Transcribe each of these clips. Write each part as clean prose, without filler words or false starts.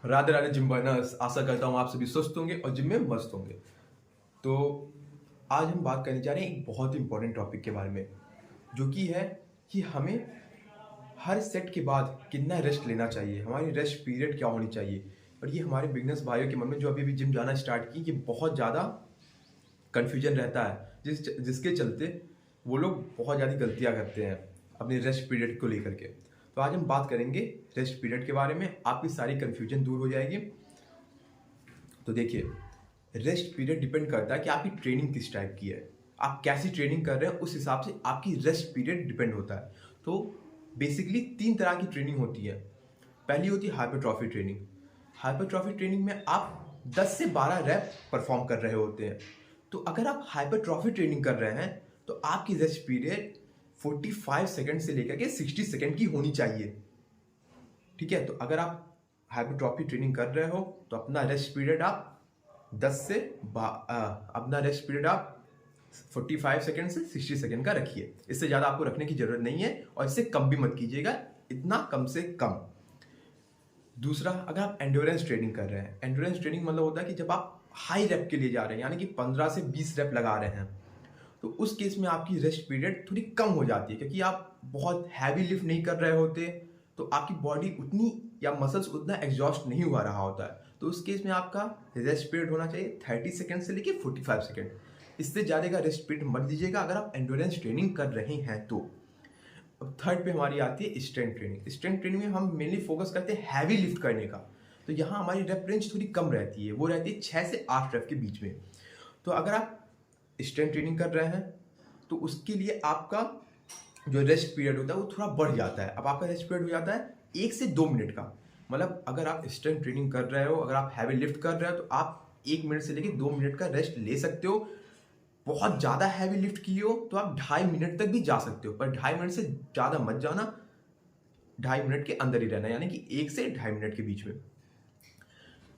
Radhe Radhe gym Berners, आशा करता हूँ आप सभी स्वस्थ होंगे और जिम में मस्त होंगे। तो आज हम बात करने जा रहे हैं एक बहुत ही इंपॉर्टेंट टॉपिक के बारे में, जो कि है कि हमें हर सेट के बाद कितना रेस्ट लेना चाहिए, हमारी रेस्ट पीरियड क्या होनी चाहिए। और ये हमारे बिगनर्स भाइयों के मन में जो अभी भी जिम जाना स्टार्ट की, ये बहुत ज़्यादा कन्फ्यूजन रहता है, जिसके चलते वो लोग बहुत ज़्यादा गलतियाँ करते हैं अपने रेस्ट पीरियड को लेकर के। तो आज हम बात करेंगे रेस्ट पीरियड के बारे में, आपकी सारी कन्फ्यूजन दूर हो जाएगी। तो देखिए, रेस्ट पीरियड डिपेंड करता है कि आपकी ट्रेनिंग किस टाइप की है, आप कैसी ट्रेनिंग कर रहे हैं, उस हिसाब से आपकी रेस्ट पीरियड डिपेंड होता है। तो बेसिकली 3 तरह की ट्रेनिंग होती है। पहली होती है हाइपरट्रॉफी ट्रेनिंग। हाइपरट्रॉफी ट्रेनिंग में आप 10 से 12 रैप परफॉर्म कर रहे होते हैं। तो अगर आप हाइपरट्रॉफी ट्रेनिंग कर रहे हैं तो आपकी रेस्ट पीरियड 45 सेकंड से लेकर के 60 सेकंड की होनी चाहिए। ठीक है, तो अगर आप हाइपरट्रॉफी ट्रेनिंग कर रहे हो तो अपना रेस्ट पीरियड आप 10 से अपना रेस्ट पीरियड आप 45 सेकंड से 60 सेकंड का रखिए। इससे ज़्यादा आपको रखने की जरूरत नहीं है और इससे कम भी मत कीजिएगा, इतना कम से कम। दूसरा, अगर आप एंड्योरेंस ट्रेनिंग कर रहे हैं, एंड्योरेंस ट्रेनिंग मतलब होता है कि जब आप हाई रैप के लिए जा रहे हैं, यानी कि 15 से 20 रैप लगा रहे हैं, तो उस केस में आपकी रेस्ट पीरियड थोड़ी कम हो जाती है, क्योंकि आप बहुत हैवी लिफ्ट नहीं कर रहे होते, तो आपकी बॉडी उतनी या मसल्स उतना एग्जॉस्ट नहीं हुआ रहा होता है। तो उस केस में आपका रेस्ट पीरियड होना चाहिए 30 सेकंड से लेके 45 सेकंड। इससे ज़्यादा का रेस्ट पीरियड मत दीजिएगा अगर आप एंड्योरेंस ट्रेनिंग कर रहे हैं तो। अब थर्ड पे हमारी आती है स्ट्रेंथ ट्रेनिंग। स्ट्रेंथ ट्रेनिंग में हम मेनली फोकस करते हैं हैवी लिफ्ट करने का। तो यहाँ हमारी रेप रेंज थोड़ी कम रहती है, वो रहती है 6 से 8 रेप के बीच में। तो अगर आप स्ट्रेंथ ट्रेनिंग कर रहे हैं तो उसके लिए आपका जो रेस्ट पीरियड होता है वो थोड़ा बढ़ जाता है। अब आपका रेस्ट पीरियड हो जाता है 1 से 2 मिनट का। मतलब अगर आप स्ट्रेंथ ट्रेनिंग कर रहे हो, अगर आप हैवी लिफ्ट कर रहे हो, तो आप 1 मिनट से लेकर 2 मिनट का रेस्ट ले सकते हो। बहुत ज़्यादा हैवी लिफ्ट किए हो तो आप 2.5 मिनट तक भी जा सकते हो, पर 2.5 मिनट से ज़्यादा मत जाना, 2.5 मिनट के अंदर ही रहना, यानी कि 1 से 2.5 मिनट के बीच में।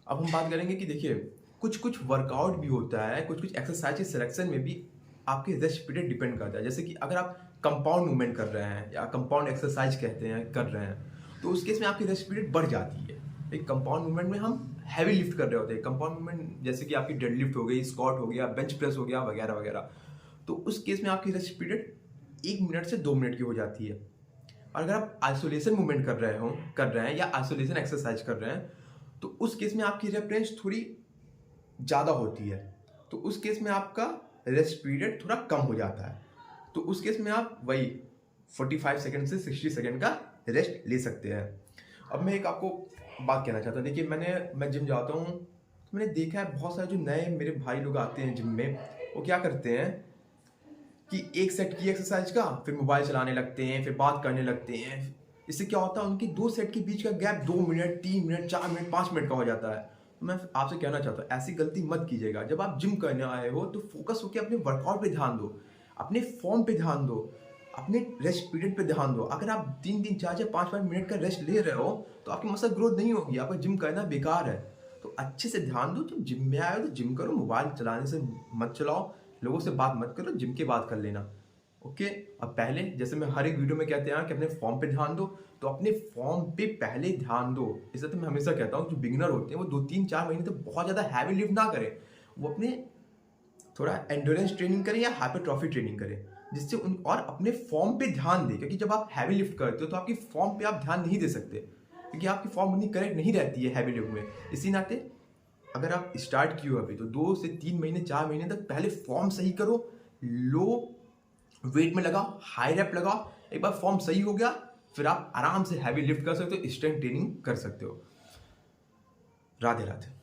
अब हम बात करेंगे कि देखिए, कुछ कुछ वर्कआउट भी होता है, कुछ कुछ एक्सरसाइज के सिलेक्शन में भी आपके रेस्ट पीरियड डिपेंड करता है। जैसे कि अगर आप कंपाउंड मूवमेंट कर रहे हैं या कंपाउंड एक्सरसाइज कहते हैं कर रहे हैं, तो उस केस में आपकी रेस्ट पीरियड बढ़ जाती है। एक कंपाउंड मूवमेंट में हम हैवी लिफ्ट कर रहे होते हैं, कंपाउंड मूवमेंट जैसे कि आपकी डेड लिफ्ट हो गई, स्क्वाट हो गया, बेंच प्रेस हो गया, वगैरह वगैरह। तो उस केस में आपकी रेस्ट पीरियड 1 मिनट से 2 मिनट की हो जाती है। और अगर आप आइसोलेशन मूवमेंट कर रहे हैं या आइसोलेशन एक्सरसाइज कर रहे हैं, तो उस केस में आपकी रेप रेंज थोड़ी ज़्यादा होती है। तो उस केस में आपका रेस्ट पीरियड थोड़ा कम हो जाता है। तो उस केस में आप वही 45 सेकंड से 60 सेकंड का रेस्ट ले सकते हैं। अब मैं एक आपको बात कहना चाहता हूँ। देखिए, मैं जिम जाता हूँ तो मैंने देखा है बहुत सारे जो नए मेरे भाई लोग आते हैं जिम में, वो क्या करते हैं कि एक सेट की एक्सरसाइज का फिर मोबाइल चलाने लगते हैं, फिर बात करने लगते हैं। इससे क्या होता है, उनकी 2 सेट के बीच का gap 2 minute, 3 minute, 4 minute, 5 minute का हो जाता है। तो मैं आपसे कहना चाहता हूँ, ऐसी गलती मत कीजिएगा। जब आप जिम करने आए हो तो फोकस होकर अपने वर्कआउट पे ध्यान दो, अपने फॉर्म पे ध्यान दो, अपने रेस्ट पीरियड पे ध्यान दो। अगर आप 3-3, 4-4, 5-5 मिनट का रेस्ट ले रहे हो तो आपकी मसल ग्रोथ नहीं होगी, आपका जिम करना बेकार है। तो अच्छे से ध्यान दो। जब जिम में आए हो तो जिम करो, मोबाइल चलाने से मत चलाओ, लोगों से बात मत करो, जिम के बाद कर लेना। ओके। अब पहले, जैसे मैं हर एक वीडियो में कहते हैं कि अपने फॉर्म पे ध्यान दो, तो अपने फॉर्म पे पहले ध्यान दो। इसलिए तो मैं हमेशा कहता हूँ जो बिगिनर होते हैं वो 2-3-4 महीने तक बहुत ज़्यादा हैवी लिफ्ट ना करें, वो अपने थोड़ा एंड्योरेंस ट्रेनिंग करें या हाइपरट्रॉफी ट्रेनिंग करें, जिससे उन और अपने फॉर्म पे ध्यान दें। क्योंकि जब आप हैवी लिफ्ट करते हो तो आपकी फॉर्म पे आप ध्यान नहीं दे सकते, क्योंकि आपकी फॉर्म उतनी करेक्ट नहीं रहती है हैवी लिफ्ट में। इसी नाते अगर आप स्टार्ट किए हो अभी, तो 2 से 3 महीने, 4 महीने तक पहले फॉर्म सही करो, लो वेट में लगाओ, हाई रैप लगाओ। एक बार फॉर्म सही हो गया, फिर आप आराम से हैवी लिफ्ट कर सकते हो, स्ट्रेंथ ट्रेनिंग कर सकते हो। राधे राधे।